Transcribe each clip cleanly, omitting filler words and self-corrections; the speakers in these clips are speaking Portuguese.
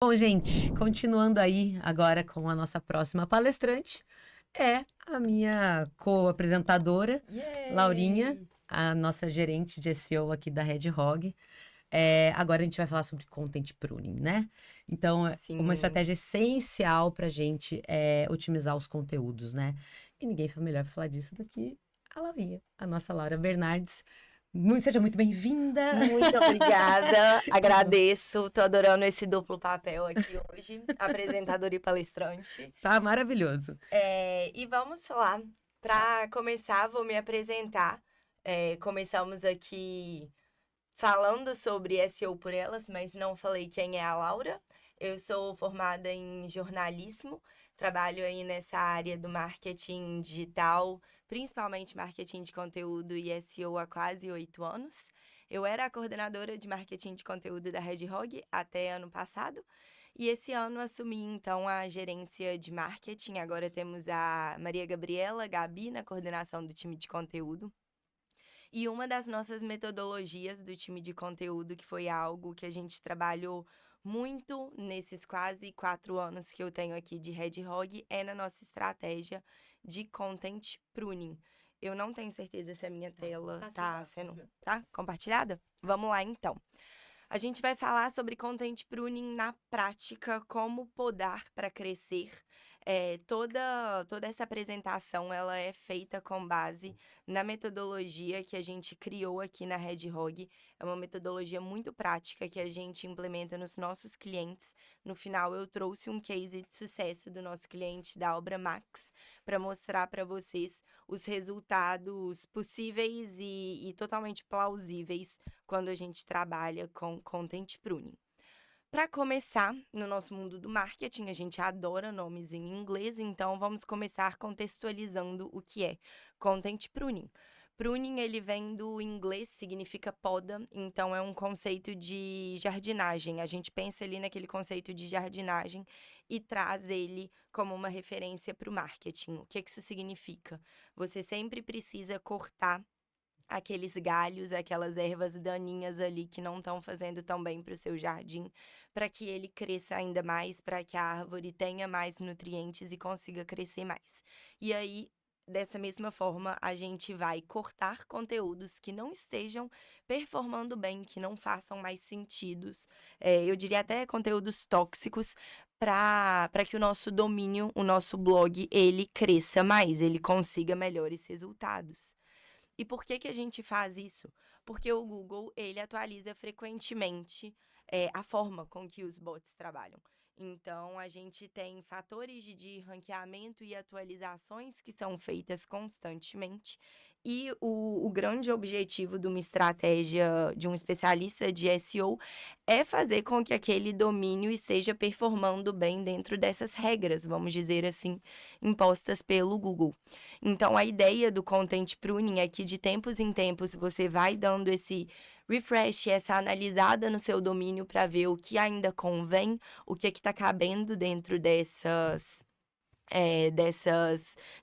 Bom, gente, continuando aí agora com a nossa próxima palestrante, é a minha co-apresentadora, Laurinha, Yay! a nossa gerente de SEO aqui da Red Hog. Agora a gente vai falar sobre content pruning, né? Então, uma Sim. estratégia essencial para a gente é otimizar os conteúdos, né? E ninguém foi melhor pra falar disso do que a Laurinha, a nossa Laura Bernardes. Seja muito bem-vinda! Muito obrigada, agradeço, tô adorando esse duplo papel aqui hoje, apresentadora e palestrante. Tá maravilhoso. E vamos lá, para começar, vou me apresentar. Começamos aqui falando sobre SEO por elas, mas não falei quem é a Laura. Eu sou formada em jornalismo, trabalho aí nessa área do marketing digital, principalmente marketing de conteúdo e SEO há quase 8 anos. Eu era a coordenadora de marketing de conteúdo da Red Hog até ano passado. E esse ano assumi, então, a gerência de marketing. Agora temos a Maria Gabriela, Gabi, na coordenação do time de conteúdo. E uma das nossas metodologias do time de conteúdo, que foi algo que a gente trabalhou muito nesses quase 4 anos que eu tenho aqui de Red Hog, é na nossa estratégia de content pruning. Eu não tenho certeza se a minha tela tá sendo compartilhada. Vamos lá, então. A gente vai falar sobre content pruning na prática, como podar para crescer. Toda essa apresentação ela é feita com base na metodologia que a gente criou aqui na Red Hog. É uma metodologia muito prática que a gente implementa nos nossos clientes. No final, eu trouxe um case de sucesso do nosso cliente da Obra Max para mostrar para vocês os resultados possíveis e totalmente plausíveis quando a gente trabalha com content pruning. Para começar, no nosso mundo do marketing, a gente adora nomes em inglês, então vamos começar contextualizando o que é content pruning. Pruning, ele vem do inglês, significa poda, então é um conceito de jardinagem. A gente pensa ali naquele conceito de jardinagem e traz ele como uma referência para o marketing. O que isso significa? Você sempre precisa cortar aqueles galhos, aquelas ervas daninhas ali que não estão fazendo tão bem para o seu jardim, para que ele cresça ainda mais, para que a árvore tenha mais nutrientes e consiga crescer mais. E aí, dessa mesma forma, a gente vai cortar conteúdos que não estejam performando bem, que não façam mais sentidos, eu diria até conteúdos tóxicos, para que o nosso domínio, o nosso blog, ele cresça mais, ele consiga melhores resultados. E por que a gente faz isso? Porque o Google, ele atualiza frequentemente a forma com que os bots trabalham. Então, a gente tem fatores de ranqueamento e atualizações que são feitas constantemente. E o grande objetivo de uma estratégia de um especialista de SEO é fazer com que aquele domínio esteja performando bem dentro dessas regras, vamos dizer assim, impostas pelo Google. Então, a ideia do content pruning é que de tempos em tempos você vai dando esse refresh, essa analisada no seu domínio para ver o que ainda convém, o que está cabendo dentro dessas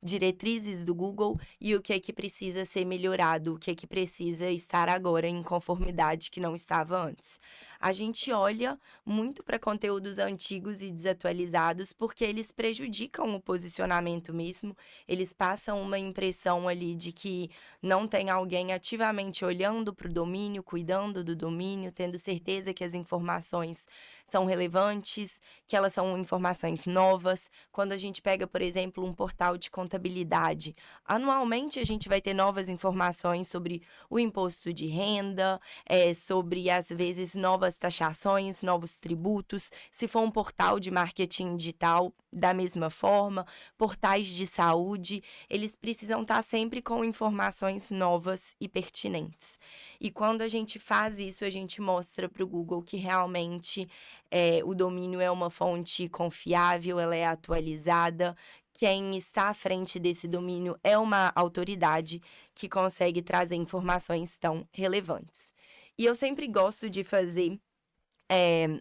diretrizes do Google e o que precisa ser melhorado, o que precisa estar agora em conformidade que não estava antes. A gente olha muito para conteúdos antigos e desatualizados porque eles prejudicam o posicionamento mesmo, eles passam uma impressão ali de que não tem alguém ativamente olhando para o domínio, cuidando do domínio, tendo certeza que as informações são relevantes, que elas são informações novas. Quando a gente pega, por exemplo, um portal de contabilidade, anualmente a gente vai ter novas informações sobre o imposto de renda, sobre, às vezes, novas taxações, novos tributos. Se for um portal de marketing digital, da mesma forma, portais de saúde, eles precisam estar sempre com informações novas e pertinentes. E quando a gente faz isso, a gente mostra para o Google que realmente o domínio é uma fonte confiável, ela é atualizada. Quem está à frente desse domínio é uma autoridade que consegue trazer informações tão relevantes. E eu sempre gosto de fazer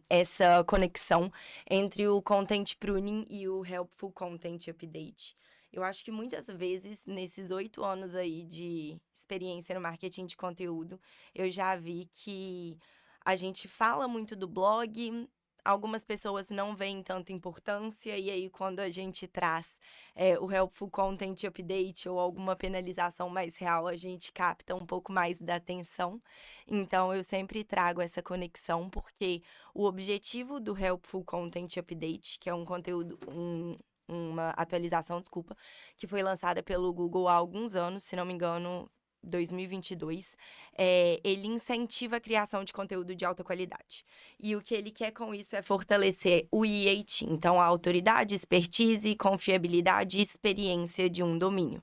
essa conexão entre o Content Pruning e o Helpful Content Update. Eu acho que muitas vezes, nesses 8 anos aí de experiência no marketing de conteúdo, eu já vi que a gente fala muito do blog, algumas pessoas não veem tanta importância, e aí quando a gente traz o Helpful Content Update ou alguma penalização mais real, a gente capta um pouco mais da atenção. Então, eu sempre trago essa conexão, porque o objetivo do Helpful Content Update, que é um conteúdo, uma atualização, desculpa, que foi lançada pelo Google há alguns anos, se não me engano, 2022, ele incentiva a criação de conteúdo de alta qualidade. E o que ele quer com isso é fortalecer o IAT, então a autoridade, expertise, confiabilidade e experiência de um domínio.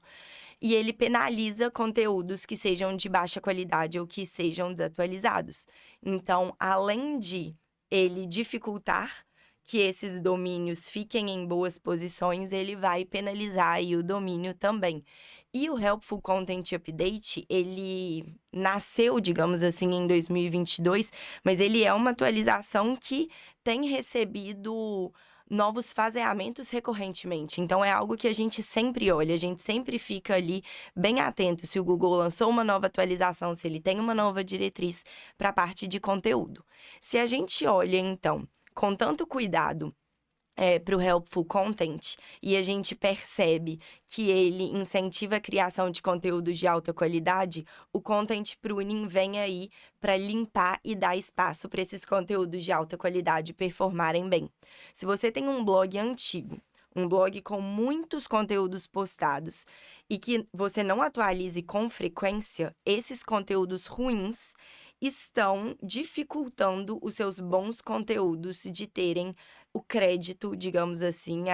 E ele penaliza conteúdos que sejam de baixa qualidade ou que sejam desatualizados. Então, além de ele dificultar que esses domínios fiquem em boas posições, ele vai penalizar aí o domínio também. E o Helpful Content Update, ele nasceu, digamos assim, em 2022, mas ele é uma atualização que tem recebido novos faseamentos recorrentemente. Então, é algo que a gente sempre olha, a gente sempre fica ali bem atento se o Google lançou uma nova atualização, se ele tem uma nova diretriz para a parte de conteúdo. Se a gente olha, então, com tanto cuidado para o Helpful Content, e a gente percebe que ele incentiva a criação de conteúdos de alta qualidade, o Content Pruning vem aí para limpar e dar espaço para esses conteúdos de alta qualidade performarem bem. Se você tem um blog antigo, um blog com muitos conteúdos postados e que você não atualize com frequência, esses conteúdos ruins estão dificultando os seus bons conteúdos de terem o crédito, digamos assim,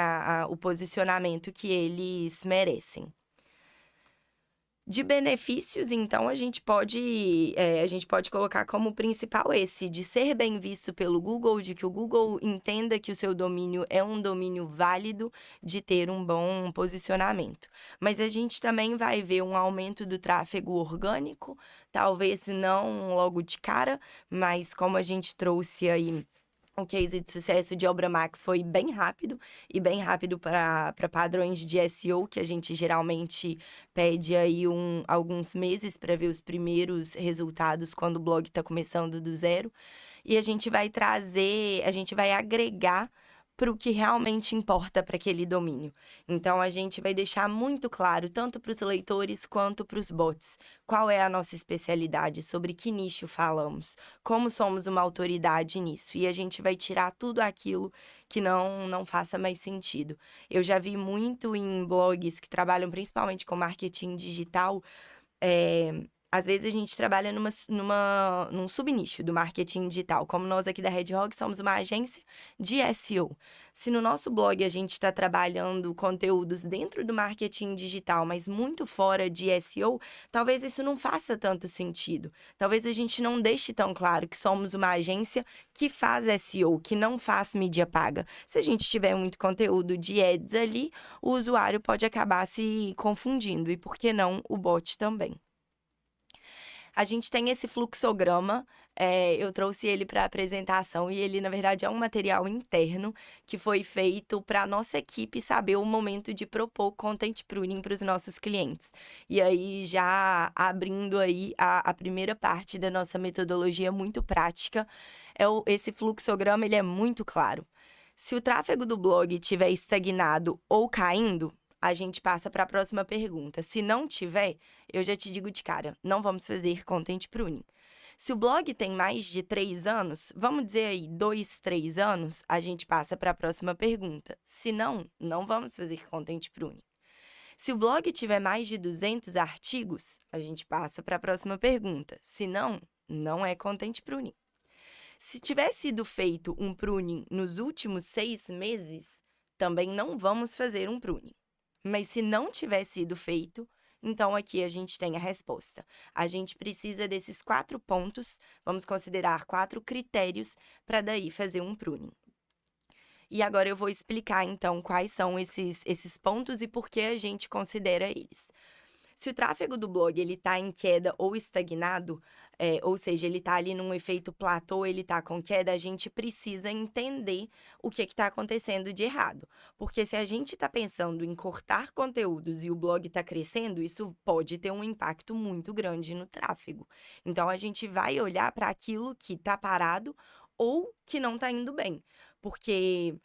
o posicionamento que eles merecem. De benefícios, então, a gente pode colocar como principal esse, de ser bem visto pelo Google, de que o Google entenda que o seu domínio é um domínio válido, de ter um bom posicionamento. Mas a gente também vai ver um aumento do tráfego orgânico, talvez não logo de cara, mas como a gente trouxe aí o case de sucesso de Obra Max foi bem rápido, e bem rápido para padrões de SEO, que a gente geralmente pede aí alguns meses para ver os primeiros resultados quando o blog está começando do zero. E a gente vai agregar para o que realmente importa para aquele domínio. Então, a gente vai deixar muito claro, tanto para os leitores quanto para os bots, qual é a nossa especialidade, sobre que nicho falamos, como somos uma autoridade nisso. E a gente vai tirar tudo aquilo que não faça mais sentido. Eu já vi muito em blogs que trabalham principalmente com marketing digital, às vezes a gente trabalha num subnicho do marketing digital. Como nós aqui da Red Rock somos uma agência de SEO. Se no nosso blog a gente está trabalhando conteúdos dentro do marketing digital, mas muito fora de SEO, talvez isso não faça tanto sentido. Talvez a gente não deixe tão claro que somos uma agência que faz SEO, que não faz mídia paga. Se a gente tiver muito conteúdo de ads ali, o usuário pode acabar se confundindo. E por que não o bot também? A gente tem esse fluxograma, eu trouxe ele para apresentação, e ele, na verdade, é um material interno que foi feito para a nossa equipe saber o momento de propor content pruning para os nossos clientes. E aí, já abrindo aí a primeira parte da nossa metodologia muito prática, esse fluxograma ele é muito claro. Se o tráfego do blog estiver estagnado ou caindo, a gente passa para a próxima pergunta. Se não tiver, eu já te digo de cara, não vamos fazer content pruning. Se o blog tem mais de 3 anos, vamos dizer aí 2, 3 anos, a gente passa para a próxima pergunta. Se não, não vamos fazer content pruning. Se o blog tiver mais de 200 artigos, a gente passa para a próxima pergunta. Se não, não é content pruning. Se tiver sido feito um pruning nos últimos 6 meses, também não vamos fazer um pruning. Mas se não tiver sido feito, então aqui a gente tem a resposta. A gente precisa desses 4 pontos, vamos considerar 4 critérios para daí fazer um pruning. E agora eu vou explicar então quais são esses pontos e por que a gente considera eles. Se o tráfego do blog ele está em queda ou estagnado, ou seja, ele está ali num efeito platô, ele está com queda, a gente precisa entender o que está acontecendo de errado. Porque se a gente está pensando em cortar conteúdos e o blog está crescendo, isso pode ter um impacto muito grande no tráfego. Então, a gente vai olhar para aquilo que está parado ou que não tá indo bem. Porque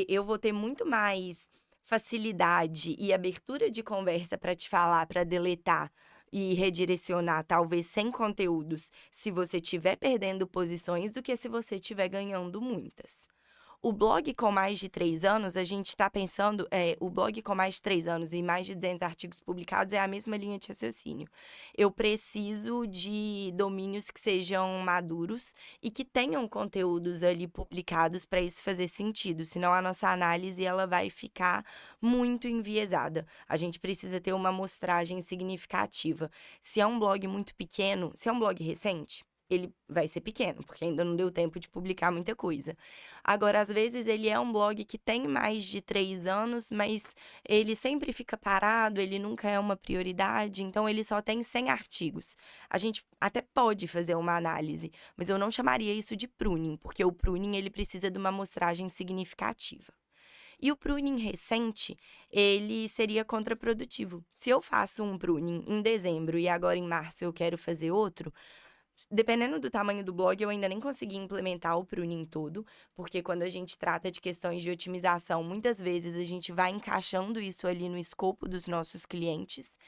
eu vou ter muito mais facilidade e abertura de conversa para te falar, para deletar e redirecionar, talvez sem conteúdos, se você estiver perdendo posições, do que se você estiver ganhando muitas. O blog com mais de 3 anos, a gente está pensando, o blog com mais de 3 anos e mais de 200 artigos publicados é a mesma linha de raciocínio. Eu preciso de domínios que sejam maduros e que tenham conteúdos ali publicados para isso fazer sentido, senão a nossa análise ela vai ficar muito enviesada. A gente precisa ter uma amostragem significativa. Se é um blog muito pequeno, se é um blog recente, ele vai ser pequeno, porque ainda não deu tempo de publicar muita coisa. Agora, às vezes, ele é um blog que tem mais de 3 anos, mas ele sempre fica parado, ele nunca é uma prioridade, então ele só tem 100 artigos. A gente até pode fazer uma análise, mas eu não chamaria isso de pruning, porque o pruning ele precisa de uma amostragem significativa. E o pruning recente, ele seria contraprodutivo. Se eu faço um pruning em dezembro e agora em março eu quero fazer outro, dependendo do tamanho do blog, eu ainda nem consegui implementar o pruning todo, porque quando a gente trata de questões de otimização, muitas vezes a gente vai encaixando isso ali no escopo dos nossos clientes.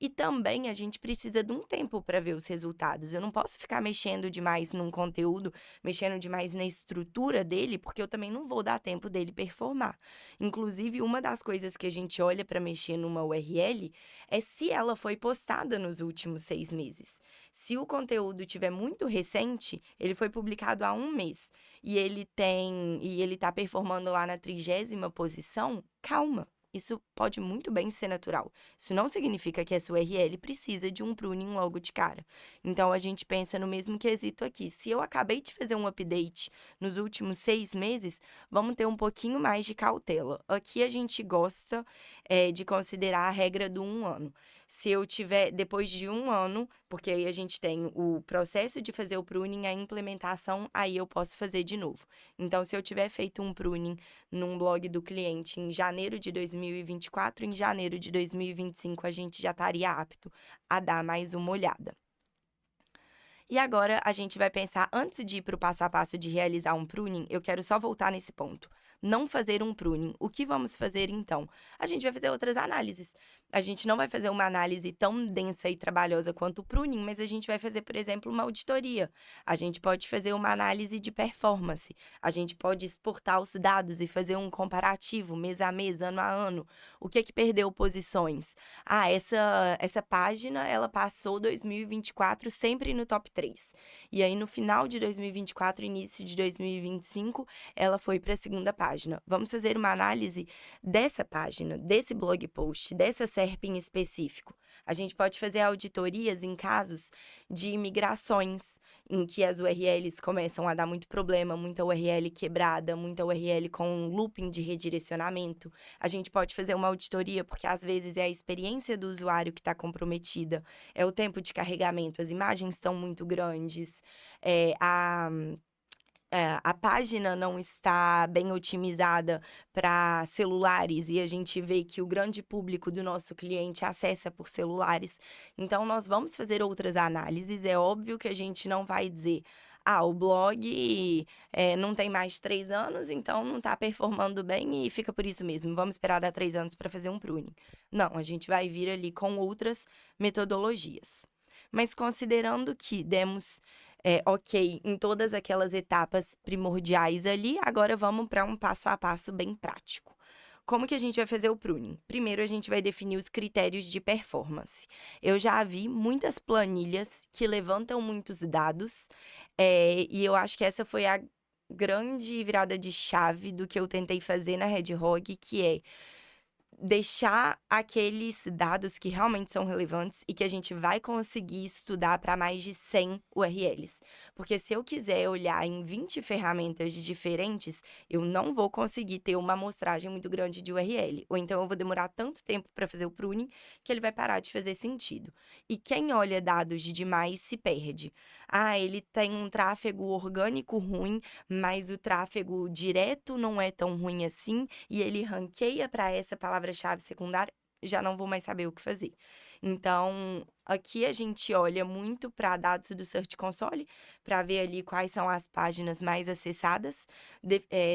E também a gente precisa de um tempo para ver os resultados. Eu não posso ficar mexendo demais num conteúdo, mexendo demais na estrutura dele, porque eu também não vou dar tempo dele performar. Inclusive, uma das coisas que a gente olha para mexer numa URL é se ela foi postada nos últimos 6 meses. Se o conteúdo tiver muito recente, ele foi publicado há 1 mês e ele tá performando lá na 30ª posição, calma. Isso pode muito bem ser natural. Isso não significa que essa URL precisa de um pruning logo de cara. Então, a gente pensa no mesmo quesito aqui. Se eu acabei de fazer um update nos últimos 6 meses, vamos ter um pouquinho mais de cautela. Aqui a gente gosta de considerar a regra do 1 ano. Se eu tiver, depois de 1 ano, porque aí a gente tem o processo de fazer o pruning, a implementação, aí eu posso fazer de novo. Então, se eu tiver feito um pruning num blog do cliente em janeiro de 2024, em janeiro de 2025 a gente já estaria apto a dar mais uma olhada. E agora a gente vai pensar, antes de ir para o passo a passo de realizar um pruning, eu quero só voltar nesse ponto. Não fazer um pruning. O que vamos fazer então? A gente vai fazer outras análises. A gente não vai fazer uma análise tão densa e trabalhosa quanto o pruning, mas a gente vai fazer, por exemplo, uma auditoria. A gente pode fazer uma análise de performance. A gente pode exportar os dados e fazer um comparativo mês a mês, ano a ano. O que é que perdeu posições? Ah, essa página, ela passou 2024 sempre no top 3. E aí, no final de 2024, início de 2025, ela foi para a segunda página. Vamos fazer uma análise dessa página, desse blog post, dessa SERP em específico. A gente pode fazer auditorias em casos de migrações, em que as URLs começam a dar muito problema, muita URL quebrada, muita URL com looping de redirecionamento. A gente pode fazer uma auditoria porque às vezes é a experiência do usuário que está comprometida, é o tempo de carregamento, as imagens estão muito grandes, a página não está bem otimizada para celulares e a gente vê que o grande público do nosso cliente acessa por celulares. Então, nós vamos fazer outras análises. É óbvio que a gente não vai dizer, o blog não tem mais de 3 anos, então não está performando bem e fica por isso mesmo. Vamos esperar dar 3 anos para fazer um pruning. Não, a gente vai vir ali com outras metodologias. Mas considerando que demos ok em todas aquelas etapas primordiais ali, agora vamos para um passo a passo bem prático. Como que a gente vai fazer o pruning? Primeiro, a gente vai definir os critérios de performance. Eu já vi muitas planilhas que levantam muitos dados, e eu acho que essa foi a grande virada de chave do que eu tentei fazer na RedHog, que é deixar aqueles dados que realmente são relevantes e que a gente vai conseguir estudar para mais de 100 URLs. Porque se eu quiser olhar em 20 ferramentas diferentes, eu não vou conseguir ter uma amostragem muito grande de URL. Ou então eu vou demorar tanto tempo para fazer o pruning que ele vai parar de fazer sentido. E quem olha dados de demais se perde. Ele tem um tráfego orgânico ruim, mas o tráfego direto não é tão ruim assim, e ele ranqueia para essa palavra-chave secundária. já não vou mais saber o que fazer. Então, aqui a gente olha muito para dados do Search Console, para ver ali quais são as páginas mais acessadas,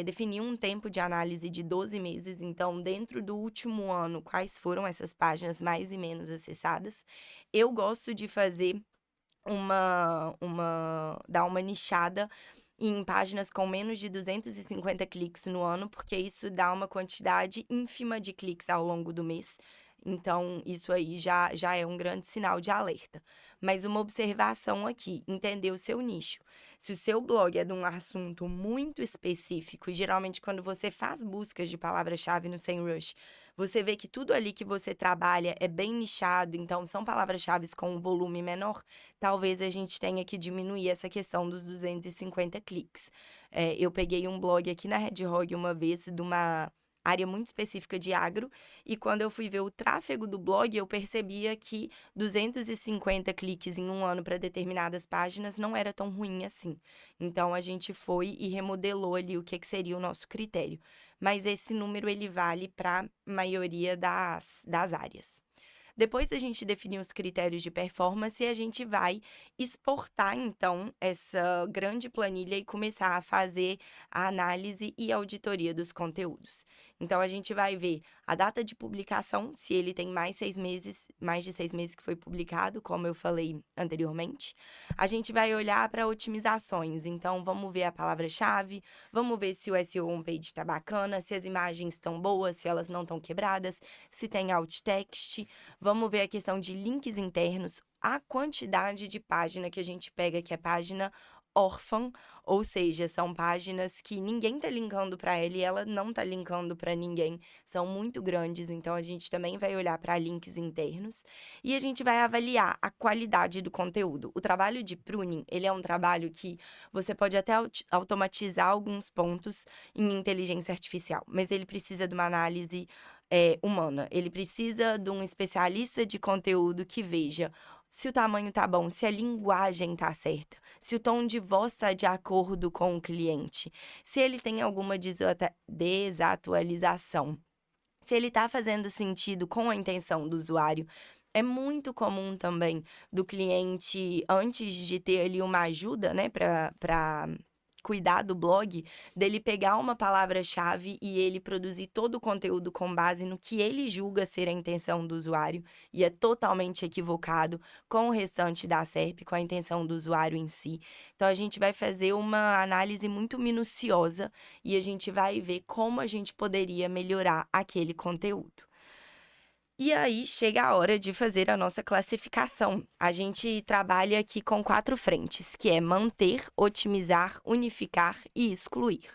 definir um tempo de análise de 12 meses, então, dentro do último ano, quais foram essas páginas mais e menos acessadas. Eu gosto de fazer dar uma nichada em páginas com menos de 250 cliques no ano, porque isso dá uma quantidade ínfima de cliques ao longo do mês. Então, isso aí já é um grande sinal de alerta. Mas uma observação aqui, entender o seu nicho. Se o seu blog é de um assunto muito específico, e geralmente quando você faz buscas de palavra-chave no SEMrush, você vê que tudo ali que você trabalha é bem nichado, então são palavras-chave com um volume menor, talvez a gente tenha que diminuir essa questão dos 250 cliques. Eu peguei um blog aqui na RedHog uma vez, de uma área muito específica de agro, e quando eu fui ver o tráfego do blog, eu percebia que 250 cliques em um ano para determinadas páginas não era tão ruim assim. Então, a gente foi e remodelou ali o que seria o nosso critério. Mas esse número, ele vale para a maioria das áreas. Depois da gente definir os critérios de performance, a gente vai exportar, então, essa grande planilha e começar a fazer a análise e auditoria dos conteúdos. Então, a gente vai ver a data de publicação, se ele tem mais de 6 meses que foi publicado, como eu falei anteriormente. A gente vai olhar para otimizações, então, vamos ver a palavra-chave, vamos ver se o SEO homepage está bacana, se as imagens estão boas, se elas não estão quebradas, se tem alt text. Vamos ver a questão de links internos, a quantidade de página que a gente pega, que é página órfã, ou seja, são páginas que ninguém tá linkando para ela e ela não tá linkando para ninguém, são muito grandes, então a gente também vai olhar para links internos e a gente vai avaliar a qualidade do conteúdo. O trabalho de pruning, ele é um trabalho que você pode até automatizar alguns pontos em inteligência artificial, mas ele precisa de uma análise humana. Ele precisa de um especialista de conteúdo que veja se o tamanho tá bom, se a linguagem tá certa, se o tom de voz tá de acordo com o cliente, se ele tem alguma desatualização, se ele tá fazendo sentido com a intenção do usuário. É muito comum também do cliente, antes de ter ali uma ajuda, né, para cuidar do blog, dele pegar uma palavra-chave e ele produzir todo o conteúdo com base no que ele julga ser a intenção do usuário e é totalmente equivocado com o restante da SERP, com a intenção do usuário em si. Então, a gente vai fazer uma análise muito minuciosa e a gente vai ver como a gente poderia melhorar aquele conteúdo. E aí chega a hora de fazer a nossa classificação. A gente trabalha aqui com 4 frentes, que é manter, otimizar, unificar e excluir.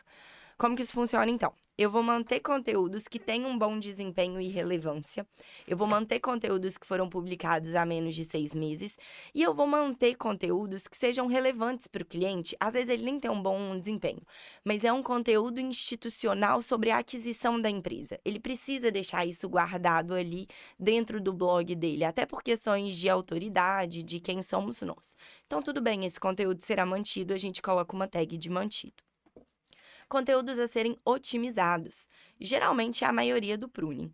Como que isso funciona, então? Eu vou manter conteúdos que têm um bom desempenho e relevância. Eu vou manter conteúdos que foram publicados há menos de 6 meses. E eu vou manter conteúdos que sejam relevantes para o cliente. Às vezes ele nem tem um bom desempenho, mas é um conteúdo institucional sobre a aquisição da empresa. Ele precisa deixar isso guardado ali dentro do blog dele, até por questões de autoridade, de quem somos nós. Então, tudo bem, esse conteúdo será mantido, a gente coloca uma tag de mantido. Conteúdos a serem otimizados. Geralmente é a maioria do pruning.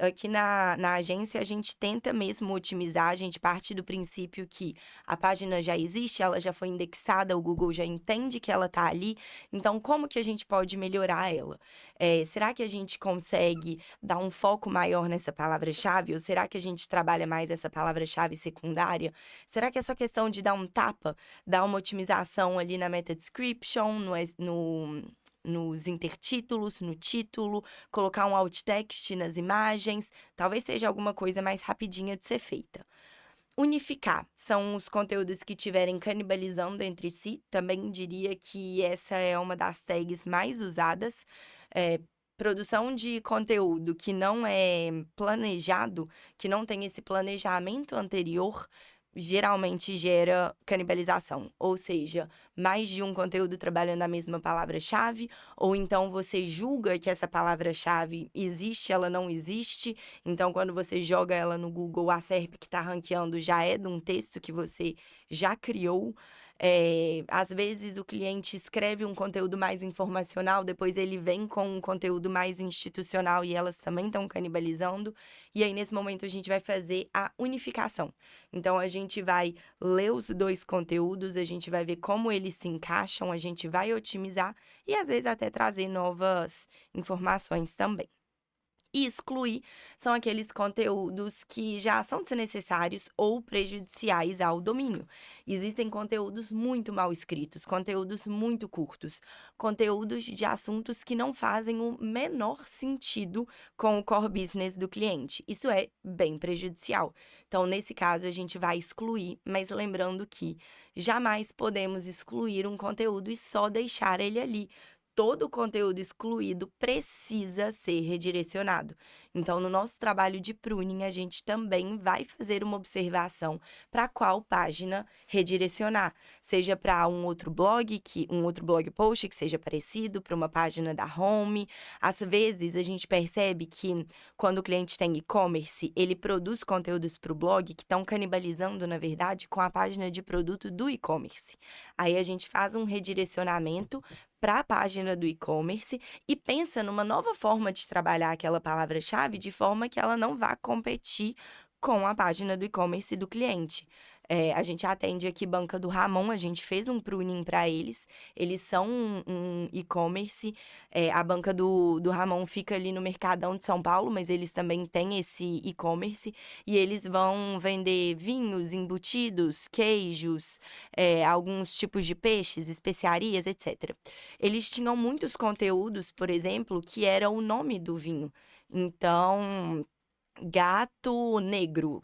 Aqui na agência, a gente tenta mesmo otimizar, a gente parte do princípio que a página já existe, ela já foi indexada, o Google já entende que ela está ali, então como que a gente pode melhorar ela? Será que a gente consegue dar um foco maior nessa palavra-chave? Ou será que a gente trabalha mais essa palavra-chave secundária? Será que é só questão de dar um tapa, dar uma otimização ali na meta description, nos intertítulos, no título, colocar um alt text nas imagens, talvez seja alguma coisa mais rapidinha de ser feita. Unificar são os conteúdos que estiverem canibalizando entre si, também diria que essa é uma das tags mais usadas. Produção de conteúdo que não é planejado, que não tem esse planejamento anterior, geralmente gera canibalização, ou seja, mais de um conteúdo trabalhando a mesma palavra-chave, ou então você julga que essa palavra-chave existe, ela não existe, então quando você joga ela no Google, a SERP que está ranqueando já é de um texto que você já criou. Às vezes o cliente escreve um conteúdo mais informacional, depois ele vem com um conteúdo mais institucional e elas também estão canibalizando. E aí, nesse momento, a gente vai fazer a unificação. Então, a gente vai ler os dois conteúdos, a gente vai ver como eles se encaixam, a gente vai otimizar e, às vezes, até trazer novas informações também. E excluir são aqueles conteúdos que já são desnecessários ou prejudiciais ao domínio. Existem conteúdos muito mal escritos, conteúdos muito curtos, conteúdos de assuntos que não fazem o menor sentido com o core business do cliente. Isso é bem prejudicial. Então, nesse caso, a gente vai excluir, mas lembrando que jamais podemos excluir um conteúdo e só deixar ele ali. Todo o conteúdo excluído precisa ser redirecionado. Então, no nosso trabalho de pruning, a gente também vai fazer uma observação para qual página redirecionar, seja para um outro blog post que seja parecido, para uma página da home. Às vezes, a gente percebe que quando o cliente tem e-commerce, ele produz conteúdos para o blog que estão canibalizando, na verdade, com a página de produto do e-commerce. Aí a gente faz um redirecionamento para a página do e-commerce e pensa numa nova forma de trabalhar aquela palavra-chave de forma que ela não vá competir com a página do e-commerce do cliente. A gente atende aqui Banca do Ramon, a gente fez um pruning para eles. Eles são um e-commerce. A Banca do Ramon fica ali no Mercadão de São Paulo, mas eles também têm esse e-commerce. E eles vão vender vinhos, embutidos, queijos, alguns tipos de peixes, especiarias, etc. Eles tinham muitos conteúdos, por exemplo, que era o nome do vinho. Então, gato negro,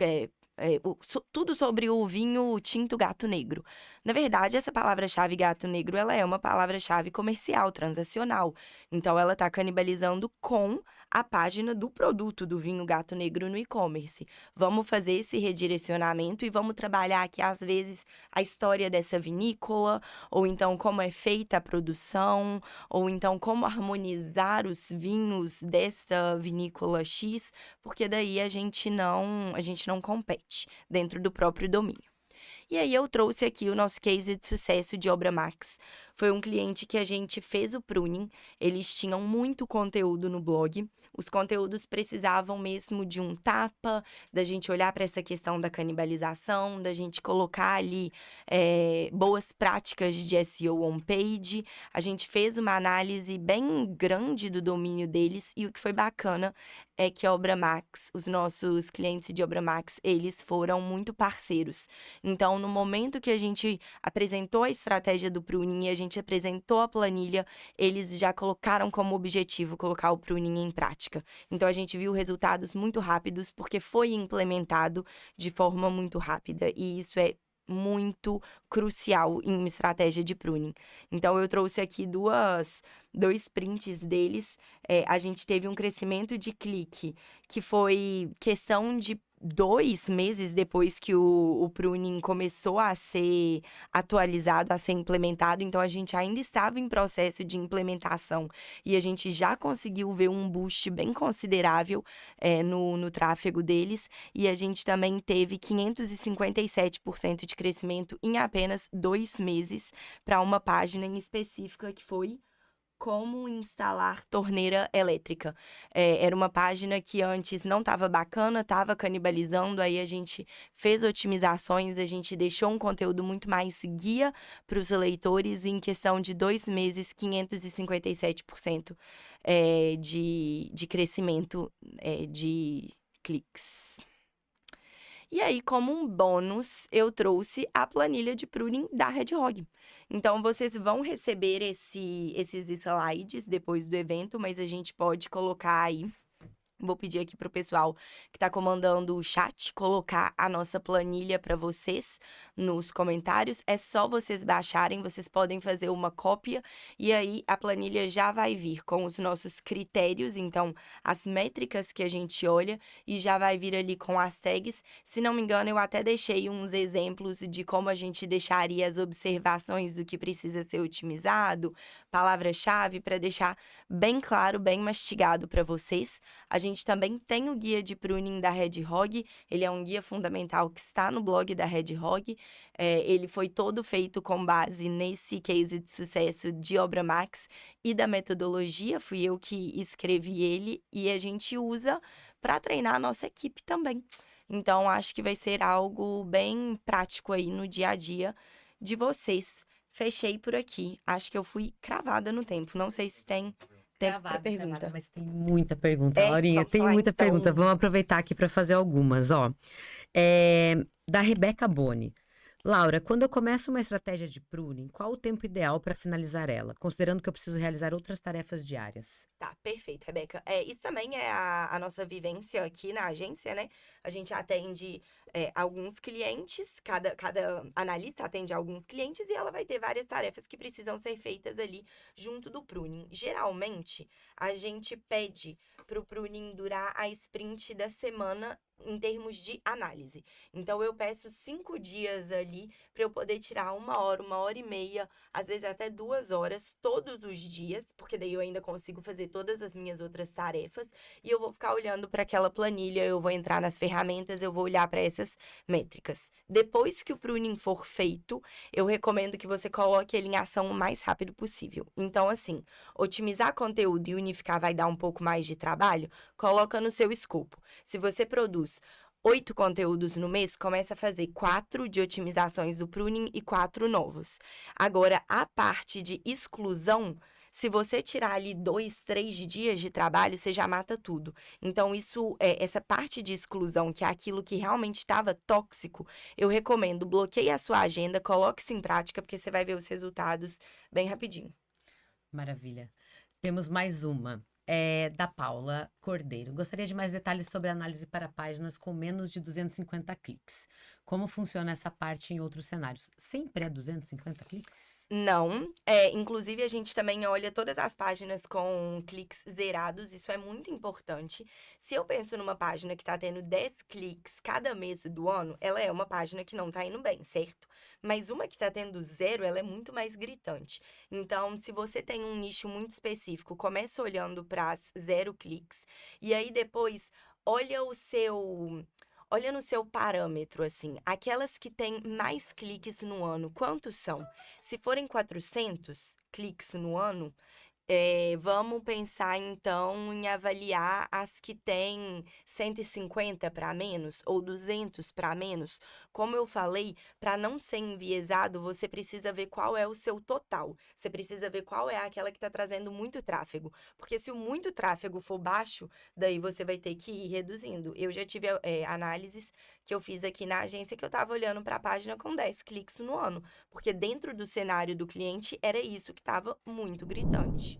tudo sobre o vinho tinto gato negro. Na verdade, essa palavra-chave gato negro, ela é uma palavra-chave comercial, transacional. Então, ela está canibalizando com a página do produto do vinho gato negro no e-commerce. Vamos fazer esse redirecionamento e vamos trabalhar aqui, às vezes, a história dessa vinícola, ou então como é feita a produção, ou então como harmonizar os vinhos dessa vinícola X, porque daí a gente não compete dentro do próprio domínio. E aí eu trouxe aqui o nosso case de sucesso de Obra Max. Foi um cliente que a gente fez o pruning, eles tinham muito conteúdo no blog, os conteúdos precisavam mesmo de um tapa, da gente olhar para essa questão da canibalização, da gente colocar ali boas práticas de SEO on-page. A gente fez uma análise bem grande do domínio deles e o que foi bacana é que a Obra Max, os nossos clientes de Obra Max, eles foram muito parceiros. Então, no momento que a gente apresentou a estratégia do pruning e a gente apresentou a planilha, eles já colocaram como objetivo colocar o pruning em prática. Então, a gente viu resultados muito rápidos porque foi implementado de forma muito rápida e isso é muito crucial em uma estratégia de pruning. Então, eu trouxe aqui dois prints deles. A gente teve um crescimento de clique que foi questão de 2 meses depois que o pruning começou a ser atualizado, a ser implementado. Então, a gente ainda estava em processo de implementação e a gente já conseguiu ver um boost bem considerável no tráfego deles. E a gente também teve 557% de crescimento em apenas 2 meses para uma página em específica que foi como instalar torneira elétrica. Era uma página que antes não estava bacana, estava canibalizando, aí a gente fez otimizações, a gente deixou um conteúdo muito mais guia para os leitores e em questão de 2 meses, 557% de crescimento de cliques. E aí, como um bônus, eu trouxe a planilha de pruning da Hedgehog. Então, vocês vão receber esses slides depois do evento, mas a gente pode colocar aí. Vou pedir aqui para o pessoal que está comandando o chat colocar a nossa planilha para vocês nos comentários. É só vocês baixarem, vocês podem fazer uma cópia e aí a planilha já vai vir com os nossos critérios, então as métricas que a gente olha e já vai vir ali com as tags. Se não me engano, eu até deixei uns exemplos de como a gente deixaria as observações do que precisa ser otimizado, palavra-chave, para deixar bem claro, bem mastigado para vocês. A gente também tem o guia de pruning da Red Hog, ele é um guia fundamental que está no blog da Red Hog. Ele foi todo feito com base nesse case de sucesso de Obra Max e da metodologia, fui eu que escrevi ele e a gente usa para treinar a nossa equipe também. Então, acho que vai ser algo bem prático aí no dia a dia de vocês. Fechei por aqui. Acho que eu fui cravada no tempo. Não sei se tem tempo para pergunta. Mas tem muita pergunta, Laurinha. Vamos Tem lá, muita então. pergunta. Vamos aproveitar aqui para fazer algumas, ó. Da Rebeca Boni. Laura, quando eu começo uma estratégia de pruning, qual o tempo ideal para finalizar ela, considerando que eu preciso realizar outras tarefas diárias? Tá, perfeito, Rebeca. Isso também é a nossa vivência aqui na agência, né? A gente atende alguns clientes, cada analista atende alguns clientes e ela vai ter várias tarefas que precisam ser feitas ali junto do pruning. Geralmente, a gente pede para o pruning durar a sprint da semana em termos de análise. Então, eu peço 5 dias ali para eu poder tirar 1 hora e meia, às vezes até 2 horas, todos os dias, porque daí eu ainda consigo fazer todas as minhas outras tarefas e eu vou ficar olhando para aquela planilha, eu vou entrar nas ferramentas, eu vou olhar para essas métricas. Depois que o pruning for feito, eu recomendo que você coloque ele em ação o mais rápido possível. Então, assim, otimizar conteúdo e unificar vai dar um pouco mais de trabalho, coloca no seu escopo. Se você produz 8 conteúdos no mês, começa a fazer 4 de otimizações do pruning e 4 novos. Agora, a parte de exclusão, se você tirar ali 2, 3 dias de trabalho, você já mata tudo. Então, essa parte de exclusão, que é aquilo que realmente estava tóxico, eu recomendo, bloqueie a sua agenda, coloque isso em prática, porque você vai ver os resultados bem rapidinho. Maravilha. Temos mais uma. Da Paula Cordeiro. Gostaria de mais detalhes sobre a análise para páginas com menos de 250 cliques. Como funciona essa parte em outros cenários? Sempre é 250 cliques? Não. Inclusive, a gente também olha todas as páginas com cliques zerados. Isso é muito importante. Se eu penso numa página que está tendo 10 cliques cada mês do ano, ela é uma página que não está indo bem, certo? Mas uma que está tendo 0, ela é muito mais gritante. Então, se você tem um nicho muito específico, começa olhando para as 0 cliques. E aí, depois, olha no seu parâmetro, assim, aquelas que têm mais cliques no ano, quantos são? Se forem 400 cliques no ano, vamos pensar então em avaliar as que têm 150 para menos ou 200 para menos. Como eu falei, para não ser enviesado, você precisa ver qual é o seu total. Você precisa ver qual é aquela que está trazendo muito tráfego. Porque se o muito tráfego for baixo, daí você vai ter que ir reduzindo. Eu já tive análises que eu fiz aqui na agência que eu estava olhando para a página com 10 cliques no ano. Porque dentro do cenário do cliente era isso que estava muito gritante.